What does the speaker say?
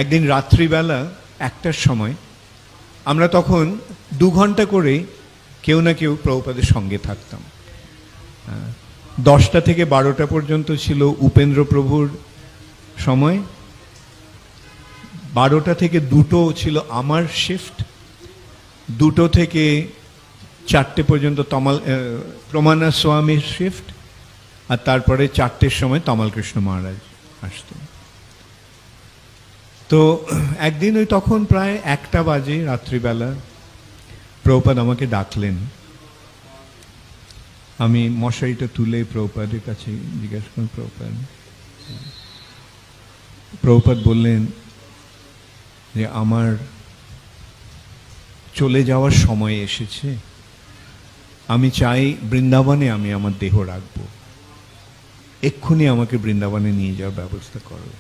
একদিন রাত্রিবেলা 1টার সময় আমরা তখন 2 ঘন্টা করে কেউ না কেউ প্রভুপাদের সঙ্গে থাকতাম। 10টা থেকে 12টা পর্যন্ত ছিল উপেন্দ্র প্রভুর সময়, 12টা থেকে 2টো ছিল আমার শিফট, 2টো থেকে 4টে পর্যন্ত প্রমানা স্বামীর শিফট, আর তারপরে 4টের সময় তমাল কৃষ্ণ মহারাজ আসতেন। তো একদিন ওই তখন প্রায় 1টা বাজে রাত্রিবেলা, প্রভুপাদ আমাকে ডাকলেন। আমি মশারিটা তুলে প্রভুপাদের কাছে জিজ্ঞাসা করলাম, প্রভুপাদ বললেন যে আমার চলে যাওয়ার সময় এসেছে, আমি চাই বৃন্দাবনে আমি আমার দেহ রাখবো, এক্ষুনি আমাকে বৃন্দাবনে নিয়ে যাওয়ার ব্যবস্থা করো।